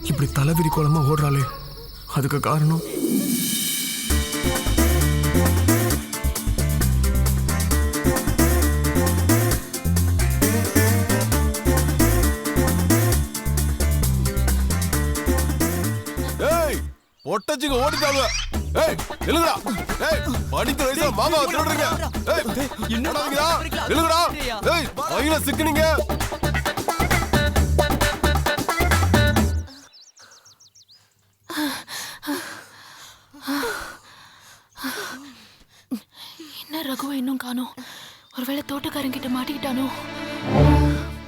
இப்படி தலைவிரி கோலமா ஓடுறாளே, அதுக்கு காரணம் ஒட்டச்சிங்க ஓடிட்டாங்க. ஏய் எழுங்கடா. ஏய் படிக்கிற வயசுல மாமா திருடுறீங்க. ஏய் என்னடா எழுங்கடா. ஏய் வயில சிக்குனீங்க. என்ன ரகுவை இன்னும் காணோம்? ஒருவேளை தோட்டக்காரங்கிட்ட மாட்டிக்கிட்டானோ?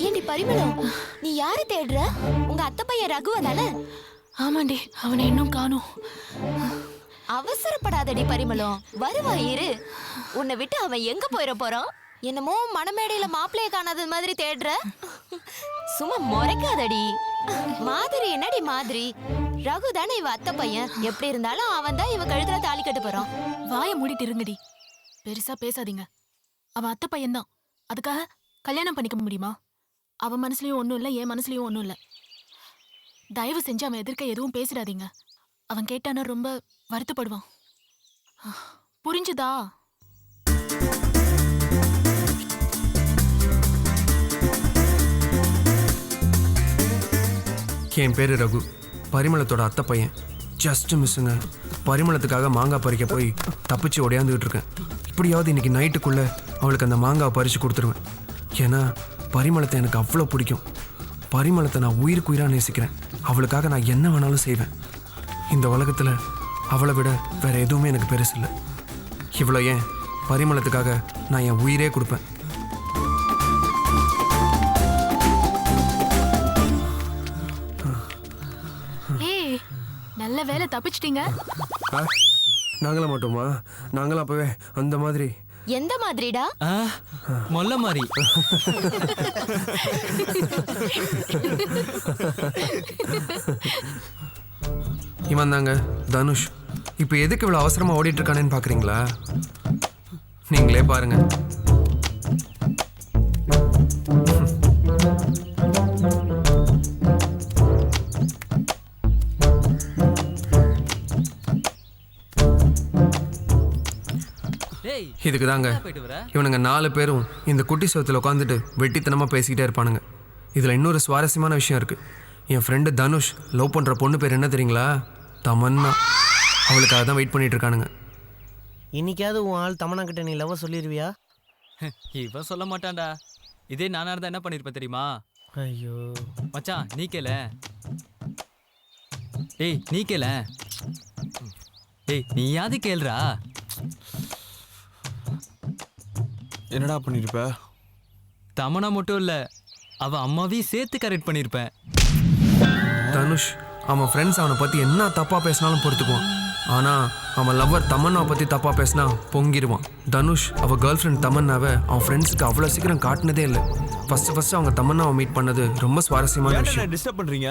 ஏண்டி பரிமளம், நீ யாரை தேடுற? உங்க அத்தை பையன் ரகுவ தானே? ஆமாண்டி, அவனை இன்னும் காணோம். அவசரப்படாதடி பரிமளம், வருவா இரு. உன்னை விட்டு அவன் எங்க போயிட போறான்? என்னமோ மணமேடையில மாப்பிள்ளைய காணாத மாதிரி தேடுற. சும்மா முறைக்காதடி. மாதிரி என்னடி மாதிரி? ரகு தானே இவ அத்தை பையன். எப்படி இருந்தாலும் அவன் தான் இவ கழுத்துல தாலி கட்ட போறான். வாயை மூடிட்டு இருங்கடி, பெருசா பேசாதீங்க. அவன் அத்தை பையன்தான், அதுக்காக கல்யாணம் பண்ணிக்க முடியுமா? அவன் மனசுலயும் ஒன்றும் இல்லை, என் மனசுலயும் ஒன்றும் இல்லை. தயவு செஞ்சு அவன் எதிர்க்க எதுவும் பேசிடாதீங்க. அவன் கேட்டானா ரொம்ப வருத்தப்படுவான். புரிஞ்சுதா? என் பேரு ரகு, பரிமளத்தோட அத்தை பையன். ஜஸ்ட் மிஸ்ஸுங்க. பரிமளத்துக்காக மாங்காய் பறிக்க போய் தப்பிச்சு ஓடியாந்துக்கிட்டு இருக்கேன். இப்படியாவது இன்னைக்கு நைட்டுக்குள்ள அவளுக்கு அந்த மாங்காவை பறிச்சு கொடுத்துருவேன். ஏன்னா பரிமளத்தை எனக்கு அவ்வளோ பிடிக்கும். பரிமளத்தை நான் உயிருக்கு உயிராக நேசிக்கிறேன். அவளுக்காக நான் என்ன வேணாலும் செய்வேன். இந்த உலகத்தில் அவளை விட வேற எதுவுமே எனக்கு பெருசு இல்லை. இவ்வளோ ஏன், பரிமளத்துக்காக நான் என் உயிரே கொடுப்பேன். ஏய், நல்ல வேலை தப்பிச்சிட்டீங்க. நாங்களா மாட்டோமா? நாங்களும் அப்பவே அந்த மாதிரி. எந்த மாதிரிடா? மொல்ல மாதிரி. இவன் தாங்க தனுஷ். இப்போ எதுக்கு இவ்வளோ அவசரமாக ஓடிட்டு இருக்கானேன்னு பார்க்குறீங்களா? நீங்களே பாருங்க. இதுக்கு தாங்க இவனுங்க 4 பேரும் இந்த குட்டி சோத்துல உட்காந்துட்டு வெட்டித்தனமாக பேசிக்கிட்டே இருப்பானுங்க. இதில் இன்னொரு சுவாரஸ்யமான விஷயம் இருக்குது. என் ஃப்ரெண்டு தனுஷ் லவ் பண்ணுற பொண்ணு பேர் என்ன தெரியுங்களா? தமன்னா. அவளுக்காக தான் வெயிட் பண்ணிட்டு இருக்கானுங்க. இன்னைக்காவது உன் ஆள் தமன்னா கிட்ட நீ லவ் சொல்லிடுவியா? இவன் சொல்ல மாட்டான்டா. இதே நானா இருந்தா என்ன பண்ணிருப்பேன் தெரியுமா? ஐயோ மச்சான் நீ கேள. ஏய் நீ கேள. ஏய் நீயாவது கேளுடா. என்னடா பண்ணிருப்ப? தமனா மட்டும் இல்ல, அவ அம்மாவையும் சேர்த்து கரெக்ட் பண்ணிருப்பேன். தனுஷ் அவன் ஃப்ரெண்ட்ஸ் அவனை பற்றி என்ன தப்பாக பேசினாலும் பொறுத்துக்குவான். ஆனால் அவன் லவ்வர் தமன்னாவை பற்றி தப்பாக பேசினா பொங்கிடுவான். தனுஷ் அவள் கேர்ள் ஃப்ரெண்ட் தமன்னாவை அவன் ஃப்ரெண்ட்ஸுக்கு அவ்வளோ சீக்கிரம் காட்டினதே இல்லை. ஃபஸ்ட்டு அவங்க தமன்னாவை மீட் பண்ணது ரொம்ப சுவாரஸ்யமான விஷயம். டிஸ்டர்ப் பண்றீங்க?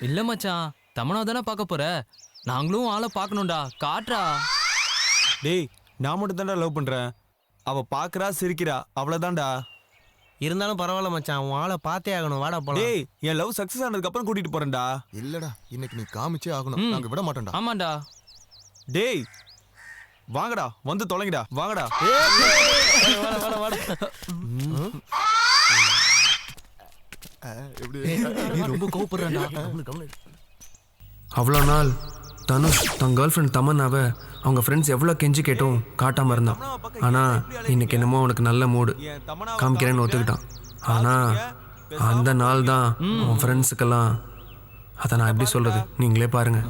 இல்ல மச்சான், தமனா தானே பார்க்க போற. நாங்களும் ஆளை பார்க்கணும்டா, காட்டுறா. டேய் நான் மட்டும் தான்டா லவ் பண்றேன். அவ பாக்குறா சிரிக்கிறா, அவ்வளவுதான்டா. இருந்தாலும் பரவாயில்ல மச்சான், உன் ஆளை பார்த்தே ஆகணும். வாடா போலாம். டேய் என் லவ் சக்சஸ் ஆனதுக்கு அப்புறம் கூட்டிட்டு போறேன்டா. இல்லடா, இன்னைக்கு நீ காமிச்சே ஆகணும். நாங்க விட மாட்டோம்டா. ஆமாண்டா. டேய் வாங்கடா, வந்து தொலைங்கடா, வாங்கடா. ரொம்ப கோபப்படுறான்டா. அவ்வளோ நாள் தனுஷ் தன் கேர்ள் ஃப்ரெண்ட் தமன்னாவை அவங்க ஃப்ரெண்ட்ஸ் எவ்வளோ கெஞ்சி கேட்டும் காட்டாமல் இருந்தான். ஆனால் இன்னைக்கு என்னமோ அவனுக்கு நல்ல மூடு, காமிக்கிறேன்னு ஒத்துக்கிட்டான். ஆனால் அந்த நாள் தான் அவன் ஃப்ரெண்ட்ஸுக்கெல்லாம், அதை நான் எப்படி சொல்கிறது நீங்களே பாருங்க.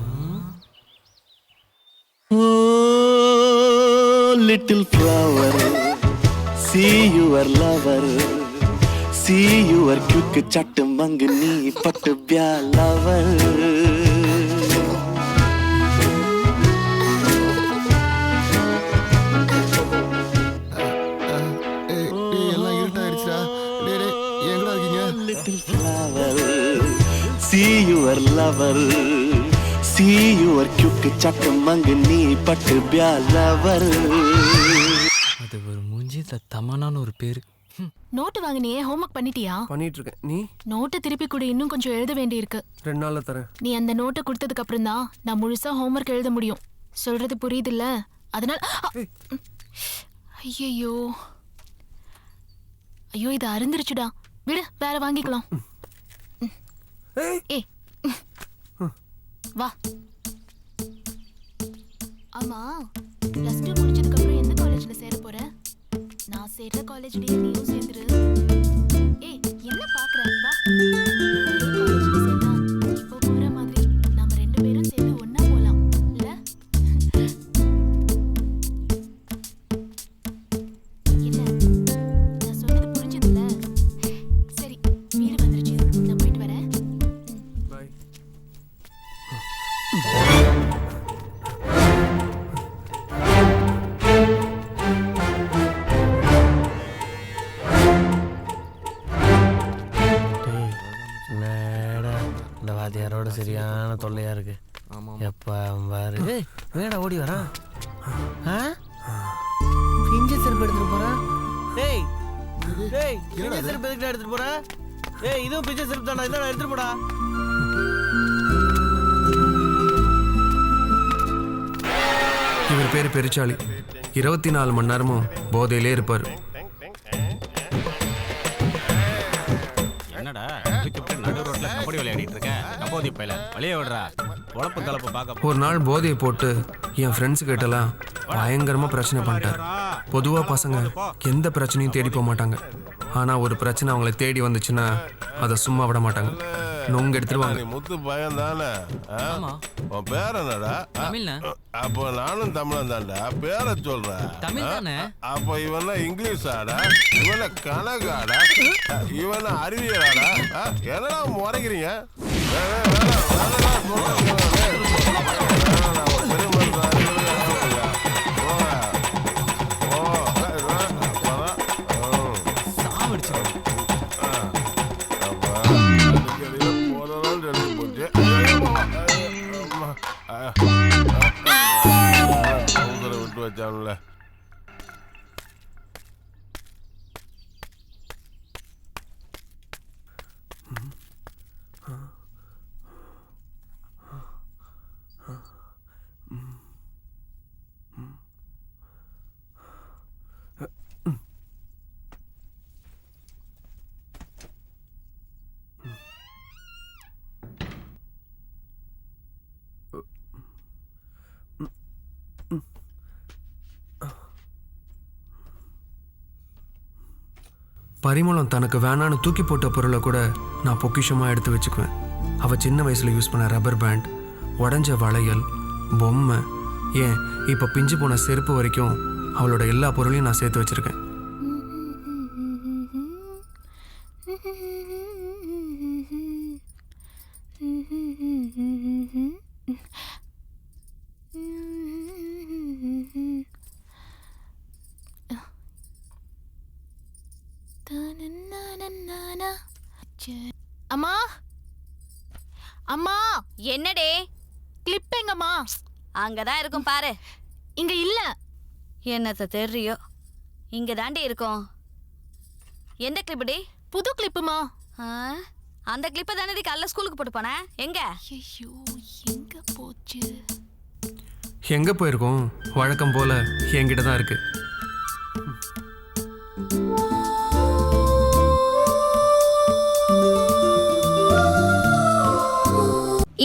Little flower, see your lover, see your quick chat mangni pat bya lover. Little flower, see your lover, see your quick chat mangni pat bya lover. அது ஒரு மூஞ்சி தமனான்னு ஒரு பேரு. நோட்டு வாங்கினியே ஹோம்ஒர்க் பண்ணிட்டியா? பண்ணிட்டு இருக்கேன். நீ நோட்டை திருப்பி கொடு, இன்னும் கொஞ்சம் எழுத வேண்டியிருக்கு. 2 நாள்ல தரேன். நீ அந்த நோட்டை கொடுத்ததுக்கு அப்புறம் தான் நான் முழுசா ஹோம்ஒர்க் எழுத முடியும். சொல்றது புரியுதுல்ல? அதனால ஐயோ ஐயோ இது அருந்துருச்சுடா. விடு, வேற வாங்கிக்கலாம். ஏய் வா. ஆமா, +2 முடிச்சதுக்கு அப்புறம் எந்த காலேஜ்ல சேர போற? நான் சேர்ற காலேஜ்லயே நீயும் சேர்ந்துரு. ஏய் என்ன பாக்குற? வா. ஒரே காலேஜ்ல சேர்ந்தா இப்போ போற மாதிரி நாம 2 பேரும் சேர்ந்து ஒண்ணா போலாம் இல்ல? என்ன நான் சொன்னது புரிஞ்சதுல? சரி, வீடு வந்துருச்சு, நான் போயிட்டு வரேன். பை. இந்த வாத்தியாரோட சரியான தொல்லையா இருக்கு. எப்ப பாரு வேடா ஓடி வரான். பிஞ்ச செருப்பு எடுத்துட்டு போறான். ஏய் ஏய் பிஞ்ச செருப்பு எதுக்கு எடுத்துட்டு போற? ஏய் இதுவும் பிஞ்ச செருப்பு தானா? இதான் எடுத்துட்டு போடா. இவர் பேரு பெருச்சாளி. 24 மணி நேரமும் போதையிலே இருப்பார். என்னடா நடு ரோட்ல கபடி விளையாடிட்டு இருக்க? கபோதி பையல வழிய விடுறா. உழப்பு கலப்பு பார்க்க ஒரு நாள் போதையை போட்டு என் ஃப்ரெண்ட்ஸு கிட்டலாம் பயங்கரமா பிரச்சனை பண்ணிட்டார். பொதுவா பசங்க எந்த பிரச்சனையும் தேடி போக மாட்டாங்க. ஆனா ஒரு பிரச்சனை அவங்களை தேடி வந்துச்சுன்னா அதை சும்மா விட மாட்டாங்க, நொங்க எடுத்துருவாங்க. முத்து பையன் தானே? உன் பேர் என்னடா? தமிழ்ண்ணே. அப்போ நானும் தமிழன் தான்டா. பேரை சொல்றேன். தமிழ் தானே? அப்போ இவன இங்கிலீஷாடா? இவன கணக்காடா? இவன அறிவியலாடா? என்னடா முறைக்கிறீங்க? விட்டு வச்சான்ல. பரிமளம் தனக்கு வேணான்னு தூக்கி போட்ட பொருளை கூட நான் பொக்கிஷமாக எடுத்து வச்சுக்குவேன். அவள் சின்ன வயசில் யூஸ் பண்ண ரப்பர் பேண்ட், உடஞ்ச வளையல், பொம்மை, ஏன் இப்போ பிஞ்சு போன செருப்பு வரைக்கும் அவளோட எல்லா பொருளையும் நான் சேர்த்து வச்சுருக்கேன். அம்மா அம்மா, என்னடே? கிளிப் எங்கம்மா? அங்கதான் இருக்கும் பாரு. இங்க இல்ல. என்னத்த தெரியும், இங்க தாண்டி இருக்கும். எந்த கிளிப்புடி? புது கிளிப்புமா? அந்த கிளிப்பை தானே காலைல ஸ்கூலுக்கு போட்டு போனேன். எங்க? ஐயோ எங்க போச்சு? எங்கே போயிருக்கோம்? வழக்கம் போல் என்கிட்ட தான் இருக்குது.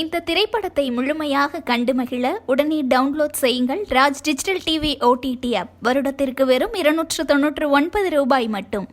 இந்த திரைப்படத்தை முழுமையாக கண்டு மகிழ உடனே டவுன்லோட் செய்யுங்கள் Raj digital TV OTT app. வருடத்திற்கு வெறும் 299 ரூபாய் மட்டும்.